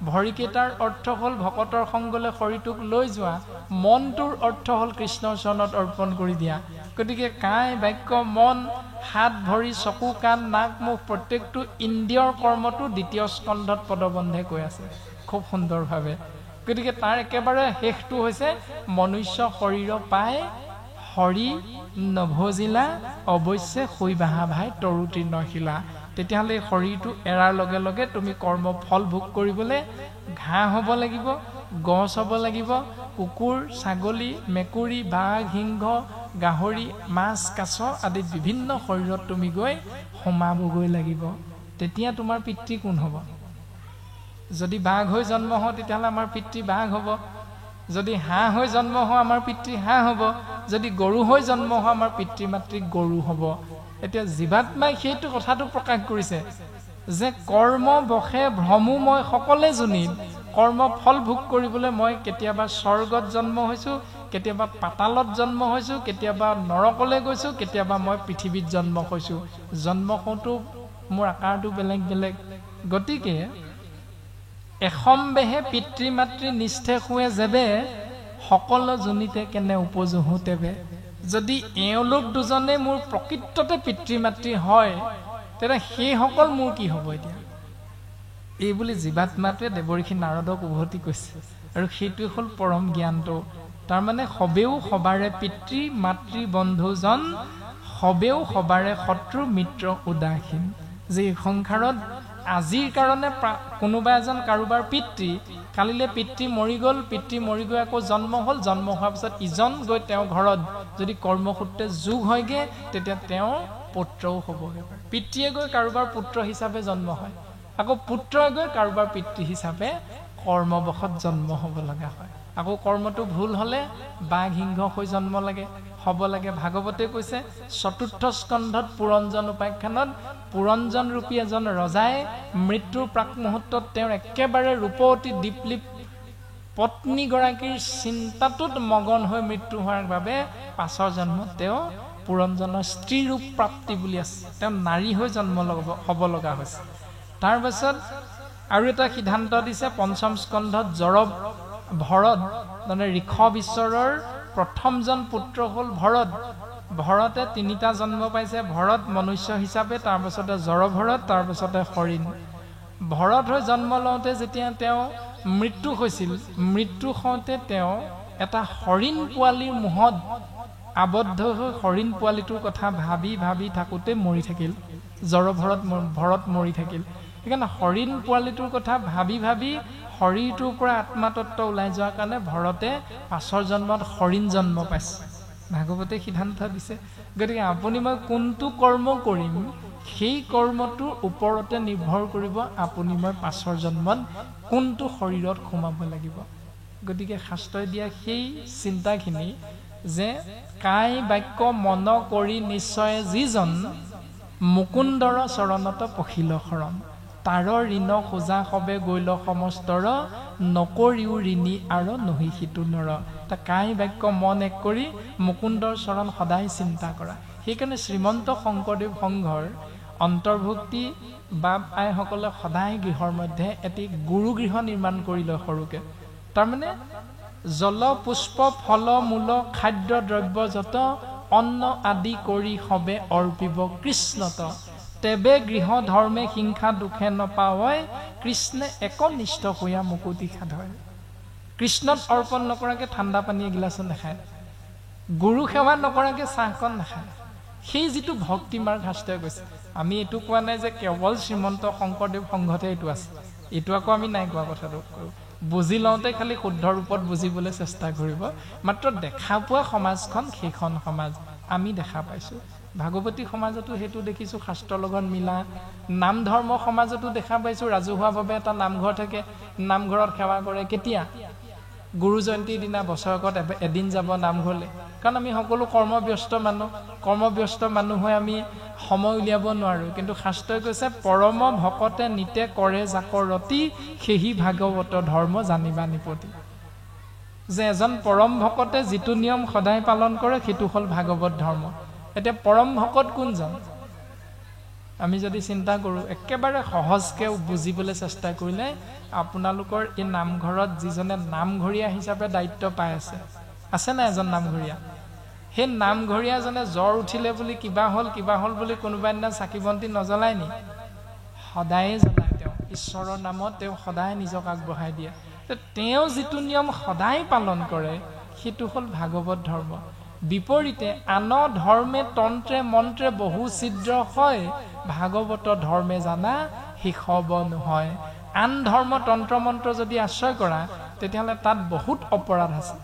[SPEAKER 2] ভৰিকেইটাৰ অৰ্থ হ'ল ভকতৰ সংগলৈ শৰীৰটোক লৈ যোৱা, মনটোৰ অৰ্থ হ'ল কৃষ্ণৰ চৰণত অৰ্পণ কৰি দিয়া। গতিকে কায় বাক্য মন হাত ভৰি চকু কাণ নাক মুখ প্ৰত্যেকটো ইন্দ্ৰিয়ৰ কৰ্মটো দ্বিতীয় স্কন্ধত পদবন্ধে কৈ আছে খুব সুন্দৰভাৱে। গতিকে তাৰ একেবাৰে শেষটো হৈছে মনুষ্য শৰীৰ পাই হৰি নভজিলা অৱশ্যে শুই বাহা ভাই তৰু তৃণ শিলা। তেতিয়াহ'লে শৰীৰটো এৰাৰ লগে লগে তুমি কৰ্ম ফল ভোগ কৰিবলৈ ঘাঁহ হ'ব লাগিব, গছ হ'ব লাগিব, কুকুৰ ছাগলী মেকুৰী বাঘ সিংহ গাহৰি মাছ কাছ আদি বিভিন্ন শৰীৰত তুমি গৈ সোমাবগৈ লাগিব। তেতিয়া তোমাৰ পিতৃ কোন হ'ব? যদি বাঘ হৈ জন্ম হওঁ তেতিয়াহ'লে আমাৰ পিতৃ বাঘ হ'ব, যদি হাঁহ হৈ জন্ম হওঁ আমাৰ পিতৃ হাঁহ হ'ব, যদি গৰু হৈ জন্ম হওঁ আমাৰ পিতৃ মাতৃ গৰু হ'ব। এতিয়া জীৱাত্মাই সেইটো কথাটো প্ৰকাশ কৰিছে যে কৰ্ম বশে ভ্ৰমো মই সকলে জুনিত। কৰ্ম ফল ভোগ কৰিবলৈ মই কেতিয়াবা স্বৰ্গত জন্ম হৈছোঁ, কেতিয়াবা পাতালত জন্ম হৈছোঁ, কেতিয়াবা নৰকলৈ গৈছোঁ, কেতিয়াবা মই পৃথিৱীত জন্ম হৈছোঁ। জন্ম হওঁতো মোৰ আকাৰটো বেলেগ বেলেগ। গতিকে এসম্বেহে পিতৃ মাতৃ নিষ্ঠে শুৱে যেবে সকলো জুনিতে কেনে উপজোহো তেবে। যদি এওঁলোক দুজনে মোৰ প্ৰকৃততে পিতৃ মাতৃ হয় তেতিয়া সেইসকল মোৰ কি হ'ব? এতিয়া এই বুলি জীৱাত্মাটোৱে দেৱৰ্ষি নাৰদক উভতি কৈছে, আৰু সেইটোৱে হ'ল পৰম জ্ঞানটো। তাৰমানে সবেও সবাৰে পিতৃ মাতৃ বন্ধুজন, সবেও সবাৰে শত্ৰু মিত্ৰ উদাসীন। যে এই সংসাৰত আজিৰ কাৰণে কোনোবা এজন কাৰোবাৰ পিতৃ, কালিলৈ পিতৃ মৰি গ'ল, পিতৃ মৰি গৈ আকৌ জন্ম হ'ল, জন্ম হোৱাৰ পিছত ইজন গৈ তেওঁৰ ঘৰত যদি কৰ্মসূত্ৰে যোগ হয়গে তেতিয়া তেওঁৰ পুত্ৰও হ'বগে। পিতৃয়ে গৈ কাৰোবাৰ পুত্ৰ হিচাপে জন্ম হয়, আকৌ পুত্ৰই গৈ কাৰোবাৰ পিতৃ হিচাপে কৰ্মবশত জন্ম হ'ব লগা হয়। আকৌ কৰ্মটো ভুল হ'লে বাঘ সিংহ হৈ জন্ম হ'ব লাগে। ভাগৱতে কৈছে চতুৰ্থ স্কন্ধত পুৰঞ্জন উপাখ্যানত পুৰঞ্জন ৰূপী এজন ৰজাই মৃত্যুৰ প্ৰাক মুহূৰ্তত তেওঁৰ একেবাৰে ৰূপৱতী দীপলিপ পত্নীগৰাকীৰ চিন্তাটোত মগন হৈ মৃত্যু হোৱাৰ বাবে পাছৰ জন্মত তেওঁ পুৰঞ্জনৰ স্ত্ৰী ৰূপ প্ৰাপ্তি বুলি আছে, তেওঁ নাৰী হৈ জন্ম হ'ব লগা হৈছে। তাৰপাছত আৰু এটা সিদ্ধান্ত দিছে পঞ্চম স্কন্ধত ভৰত মানে ঋষভ ঈশ্বৰৰ প্ৰথমজন পুত্ৰ হ'ল ভৰত। ভৰতে তিনিটা জন্ম পাইছে, ভৰত মনুষ্য হিচাপে, তাৰপাছতে জড়ভৰত, তাৰপাছতে হৰিণ। ভৰত হৈ জন্ম লওঁতে যেতিয়া তেওঁ মৃত্যু হৈছিল, মৃত্যু হওঁতে তেওঁ এটা হৰিণ পোৱালিৰ মোহত আবদ্ধ হৈ হৰিণ পোৱালিটোৰ কথা ভাবি ভাবি থাকোঁতে মৰি থাকিল। ভৰত মৰি থাকিল। সেইকাৰণে হৰিণ পোৱালিটোৰ কথা ভাবি ভাবি শৰীৰটোৰ পৰা আত্মাতত্ব ওলাই যোৱাৰ কাৰণে ভৰতে পাছৰ জন্মত হৰিণ জন্ম পাইছে। ভাগৱতে সিদ্ধান্ত দিছে। গতিকে আপুনি মই কোনটো কৰ্ম কৰিম সেই কৰ্মটোৰ ওপৰতে নিৰ্ভৰ কৰিব আপুনি মই পাছৰ জন্মত কোনটো শৰীৰত সোমাব লাগিব। গতিকে শাস্ত্ৰই দিয়া সেই চিন্তাখিনি যে কায় বাক্য মন কৰি নিশ্চয় যিজন মুকুন্দৰ চৰণত পখিল শৰণ, তাৰ ঋণ খোজা সবে গৈল সমস্তৰ, নকৰিও ঋণী আৰু নহি সিটো নৰ। তা কায় বাক্য মন এক কৰি মুকুন্দৰ চৰণ সদায় চিন্তা কৰা। সেইকাৰণে শ্ৰীমন্ত শংকৰদেৱ সংঘৰ অন্তৰ্ভুক্তি বাপ আইসকলে সদায় গৃহৰ মধ্যে এটি গুৰুগৃহ নিৰ্মাণ কৰি লয় সৰুকে। তাৰমানে জল পুষ্প ফল মূল খাদ্য দ্ৰব্য যত অন্ন আদি কৰি সবে অৰ্পিব কৃষ্ণত, তেবে গৃহ ধৰ্মে হিংসা দুখে নপাৱয়, কৃষ্ণে একনিষ্ঠ হৈয়া মুকুতি সাধয়। কৃষ্ণত অৰ্পণ নকৰাকৈ ঠাণ্ডা পানী এগিলাচো নাখায়। গুৰু সেৱা নকৰাকৈ চাহকণ নাখায়। সেই যিটো ভক্তি মাৰ্গ শাস্ত্ৰই কৈছে, আমি এইটো কোৱা নাই যে কেৱল শ্ৰীমন্ত শংকৰদেৱ সংঘতে এইটো আছে, এইটো আকৌ আমি নাই কোৱা। কথাটো বুজি লওঁতে খালি শুদ্ধ ৰূপত বুজিবলৈ চেষ্টা কৰিব। মাত্ৰ দেখা পোৱা সমাজখন সেইখন সমাজ আমি দেখা পাইছোঁ। ভাগৱতী সমাজতো সেইটো দেখিছোঁ, শাস্ত্ৰৰ লগত মিলা। নাম ধৰ্ম সমাজতো দেখা পাইছোঁ, ৰাজহুৱাভাৱে এটা নামঘৰ থাকে, নামঘৰত সেৱা কৰে। কেতিয়া? গুৰু জয়ন্তীৰ দিনা বছৰেকত এদিন যাব নামঘৰলৈ, কাৰণ আমি সকলো কৰ্মব্যস্ত মানুহ হৈ আমি সময় উলিয়াব নোৱাৰোঁ। কিন্তু শাস্ত্ৰই কৈছে পৰম ভকতে নিতে কৰে জাকৰতি, সেহি ভাগৱত ধৰ্ম জানিবা নিপতি। যে এজন পৰম ভকতে যিটো নিয়ম সদায় পালন কৰে সেইটো হ'ল ভাগৱত ধৰ্ম। এতিয়া পৰম ভকত কোনজন? আমি যদি চিন্তা কৰোঁ, একেবাৰে সহজকৈ বুজিবলৈ চেষ্টা কৰিলে, আপোনালোকৰ এই নামঘৰত যিজনে নামঘৰীয়া হিচাপে দায়িত্ব পাই আছে নাই এজন নামঘৰীয়া? সেই নামঘৰীয়াজনে জ্বৰ উঠিলে বুলি কিবা হ'ল বুলি কোনোবা দিনা চাকি বন্তি নজ্বলায় নি? সদায়ে জ্বলায়। তেওঁ ঈশ্বৰৰ নামত তেওঁ সদায় নিজক আগবঢ়াই দিয়ে। তেওঁ যিটো নিয়ম সদায় পালন কৰে সেইটো হ'ল ভাগৱত ধৰ্ম। বিপৰীতে আন ধৰ্মে তন্ত্ৰে মন্ত্ৰে বহু ছিদ্ৰ হয়, ভাগৱত ধৰ্মে জানা শিষব নহয়। আন ধৰ্ম তন্ত্ৰ মন্ত্ৰ যদি আশ্ৰয় কৰা তেতিয়াহ'লে তাত বহুত অপৰাধ আছে,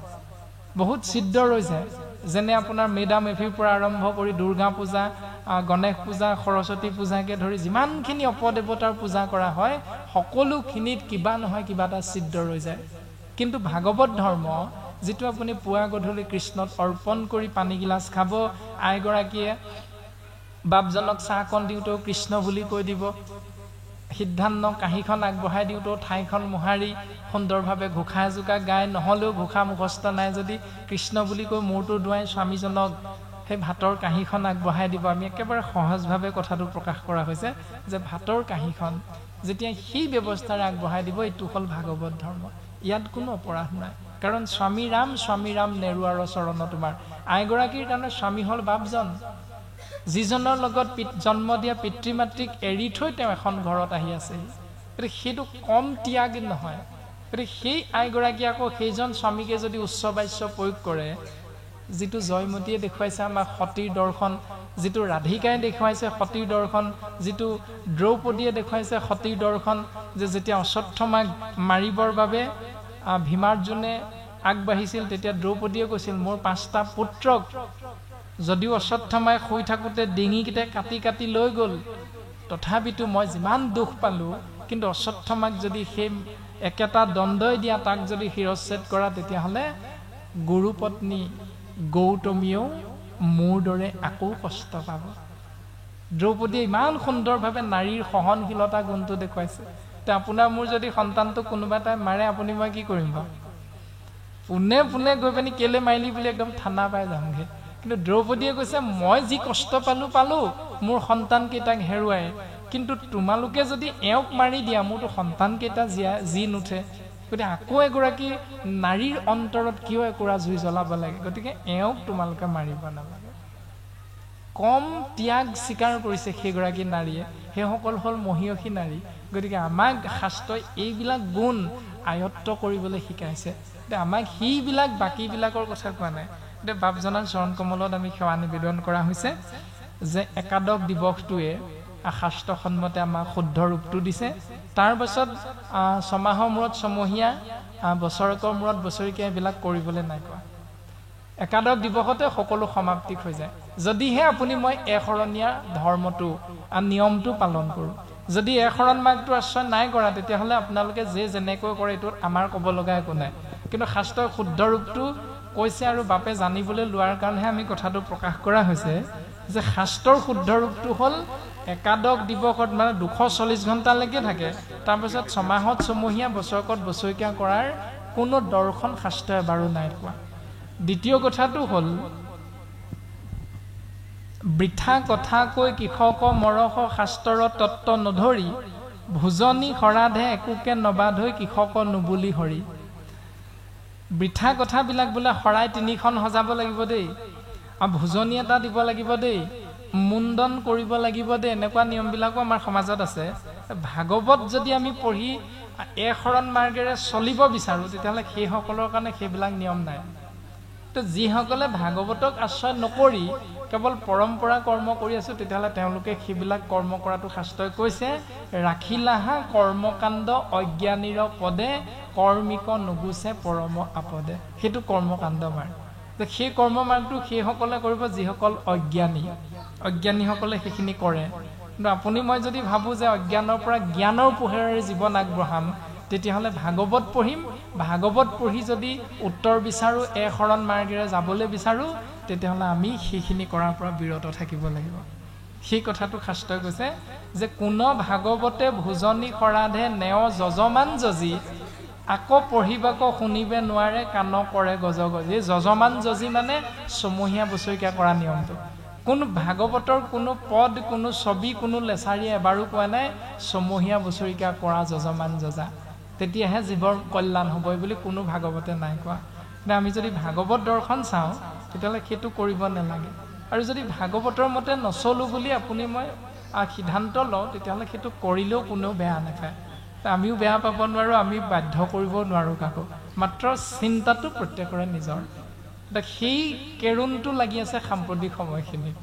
[SPEAKER 2] বহুত ছিদ্ৰ ৰৈ যায়। যেনে আপোনাৰ মেডাম এফিৰ পৰা আৰম্ভ কৰি দুৰ্গা পূজা, গণেশ পূজা, সৰস্বতী পূজাকে ধৰি যিমানখিনি অপদেৱতাৰ পূজা কৰা হয় সকলোখিনিত কিবা নহয় কিবা এটা ছিদ্ৰ ৰৈ যায়। কিন্তু ভাগৱত ধৰ্ম যিটো আপুনি পুৱা গধূলি কৃষ্ণত অৰ্পণ কৰি পানী গিলাচ খাব, আইগৰাকীয়ে বাপজনক চাহকণ দিওঁতেও কৃষ্ণ বুলি কৈ দিব, সিদ্ধান্ত কাঁহীখন আগবঢ়াই দিওঁতেও ঠাইখন মোহাৰি সুন্দৰভাৱে ঘোষা এজোকা গাই, নহ'লেও ঘোষা মুখস্থ নাই যদি কৃষ্ণ বুলি কৈ মূৰটো দুৱাই স্বামীজনক সেই ভাতৰ কাঁহীখন আগবঢ়াই দিব। আমি একেবাৰে সহজভাৱে কথাটো প্ৰকাশ কৰা হৈছে যে ভাতৰ কাঁহীখন যেতিয়া সেই ব্যৱস্থাৰে আগবঢ়াই দিব, এইটো হ'ল ভাগৱত ধৰ্ম। ইয়াত কোনো অপৰাধ নাই, কাৰণ স্বামী ৰাম নেৰুৱাৰ চৰণ তোমাৰ। আইগৰাকীৰ কাৰণে স্বামী হ'ল বাপজন, যিজনৰ লগত জন্ম দিয়া পিতৃ মাতৃক এৰি থৈ তেওঁ এখন ঘৰত আহি আছেহি। গতিকে সেইটো কম ত্যাগ নহয়। গতিকে সেই আইগৰাকী আকৌ সেইজন স্বামীকে যদি উচ্চ বাস্য প্ৰয়োগ কৰে, যিটো জয়মতীয়ে দেখুৱাইছে আমাক সতীৰ দৰ্শন, যিটো ৰাধিকাই দেখুৱাইছে সতীৰ দৰ্শন, যিটো দ্ৰৌপদীয়ে দেখুৱাইছে সতীৰ দৰ্শন, যে যেতিয়া অশ্বত্থমাক মাৰিবৰ বাবে ভীমাৰ্জুনে আগবাঢ়িছিল তেতিয়া দ্ৰৌপদীয়ে কৈছিল মোৰ 5টা পুত্ৰক যদিও অশ্বত্থমাই শুই থাকোঁতে ডিঙিকেইটা কাটি লৈ গ'ল, তথাপিতো মই যিমান দুখ পালোঁ, কিন্তু অশ্বত্থমাক যদি সেই একেটা দণ্ডই দিয়া তাক যদি শিৰচ্ছেদ কৰা তেতিয়াহ'লে গুৰুপত্নী গৌতমীয়েও মোৰ দৰে আকৌ কষ্ট পাব। দ্ৰৌপদীয়ে ইমান সুন্দৰভাৱে নাৰীৰ সহনশীলতা গুণটো দেখুৱাইছে। এতিয়া আপোনাৰ মোৰ যদি সন্তানটোক কোনোবা এটাই মাৰে, আপুনি মই কি কৰিম বাৰু? পোনে গৈ পিনি কেলে মাৰিলি বুলি একদম ঠাণ্ডা পাই যামগৈ। কিন্তু দ্ৰৌপদীয়ে কৈছে মই যি কষ্ট পালোঁ মোৰ সন্তানকেইটাক হেৰুৱাই, কিন্তু তোমালোকে যদি এওঁক মাৰি দিয়া মোৰতো সন্তানকেইটা যি নুঠে। গতিকে আকৌ এগৰাকী নাৰীৰ অন্তৰত কিয় একোৰা জুই জ্বলাব লাগে? গতিকে এওঁক তোমালোকে মাৰিব নালাগে। কম ত্যাগ স্বীকাৰ কৰিছে সেইগৰাকী নাৰীয়ে, সেইসকল হ'ল মহিয়সী নাৰী। গতিকে আমাক শাস্ত্ৰই এইবিলাক গুণ আয়ত্ব কৰিবলৈ শিকাইছে। আমাক সেইবিলাক বাকীবিলাকৰ কথা কোৱা নাই। এতিয়া বাপজনাৰ চৰণ কমলত আমি সেৱা নিবেদন কৰা হৈছে যে একাদশ দিৱসটোৱে শাস্ত্ৰসন্মতে আমাক শুদ্ধ ৰূপটো দিছে। তাৰ পাছত 6 মাহৰ মূৰত ছমহীয়া, বছৰেকৰ মূৰত বছৰেকীয়া এইবিলাক কৰিবলৈ নাই কোৱা। একাদশ দিৱসতে সকলো সমাপ্তি হৈ যায়, যদিহে আপুনি মই এশৰণীয়া ধৰ্মটো নিয়মটো পালন কৰোঁ। যদি এশৰণ মাৰ্গটো আশ্ৰয় নাই কৰা তেতিয়াহ'লে আপোনালোকে যেনেকৈ কৰে এইটোত আমাৰ ক'ব লগা একো নাই। কিন্তু শাস্ত্ৰৰ শুদ্ধ ৰূপটো কৈছে আৰু বাপে জানিবলৈ লোৱাৰ কাৰণেহে আমি কথাটো প্ৰকাশ কৰা হৈছে যে শাস্ত্ৰৰ শুদ্ধ ৰূপটো হ'ল একাদশ দিৱসত মানে 240 ঘণ্টালৈকে থাকে, তাৰপিছত 6 মাহত ছমহীয়া, বছৰেকত বছৰেকীয়া কৰাৰ কোনো দৰ্শন শাস্ত্ৰই এবাৰো নাই কোৱা। দ্বিতীয় কথাটো হ'ল বৃথা কথা কৈ কৃষক মৰহ শাস্ত্ৰৰ তত্ত্ব নধৰি, ভোজনী শৰাধে একোকে নবাধৈ কৃষক নুবুলি হৰি। বৃথা কথাবিলাক বোলে শৰাই 3খন সজাব লাগিব দেই, আৰু ভোজনী এটা দিব লাগিব দেই, মুণ্ডন কৰিব লাগিব দেই, এনেকুৱা নিয়মবিলাকো আমাৰ সমাজত আছে। ভাগৱত যদি আমি পঢ়ি এশৰণ মাৰ্গেৰে চলিব বিচাৰোঁ তেতিয়াহ'লে সেইসকলৰ কাৰণে সেইবিলাক নিয়ম নাই। তো যিসকলে ভাগৱতক আশ্ৰয় নকৰি কেৱল পৰম্পৰা কৰ্ম কৰি আছোঁ তেতিয়াহ'লে তেওঁলোকে সেইবিলাক কৰ্ম কৰাটো শাস্ত্ৰই কৈছে ৰাখিলাহা কৰ্মকাণ্ড অজ্ঞানীৰ পদে কৰ্মিক নুগুচে পৰম আপদে সেইটো কৰ্মকাণ্ড মাৰ্গ সেই কৰ্ম মাৰ্গটো সেইসকলে কৰিব যিসকল অজ্ঞানীসকলে সেইখিনি কৰে কিন্তু আপুনি মই যদি ভাবোঁ যে অজ্ঞানৰ পৰা জ্ঞানৰ পোহেৰে জীৱন আগবঢ়াম তেতিয়াহ'লে ভাগৱত পঢ়িম ভাগৱত পঢ়ি যদি উত্তৰ বিচাৰোঁ শৰণ মাৰ্গেৰে যাবলৈ বিচাৰোঁ তেতিয়াহ'লে আমি সেইখিনি কৰাৰ পৰা বিৰত থাকিব লাগিব সেই কথাটো শাস্ত্ৰই কৈছে যে কোন ভাগৱতে ভোজনী সৰাধে নেও যজমান যজি আকৌ পঢ়িবাক শুনিবে নোৱাৰে কাণ কৰে গজ গজি যজমান যজি মানে ছমহীয়া বছৰীয়া কৰা নিয়মটো কোনো ভাগৱতৰ কোনো পদ কোনো ছবি কোনো লেচাৰীয়ে এবাৰো কোৱা নাই ছমহীয়া বছৰীয়া কৰা যজমান যজা তেতিয়াহে জীৱৰ কল্যাণ হ'ব বুলি কোনো ভাগৱতে নাই কোৱা কিন্তু আমি যদি ভাগৱত দৰ্শন চাওঁ তেতিয়াহ'লে সেইটো কৰিব নালাগে আৰু যদি ভাগৱতৰ মতে নচলোঁ বুলি আপুনি মই সিদ্ধান্ত লওঁ তেতিয়াহ'লে সেইটো কৰিলেও কোনেও বেয়া নাপায় আমিও বেয়া পাব নোৱাৰোঁ আমি বাধ্য কৰিব নোৱাৰোঁ কাকো মাত্ৰ চিন্তাটো প্ৰত্যেকৰে নিজৰ সেই কেৰুণটো লাগি আছে সাম্প্ৰতিক সময়খিনিত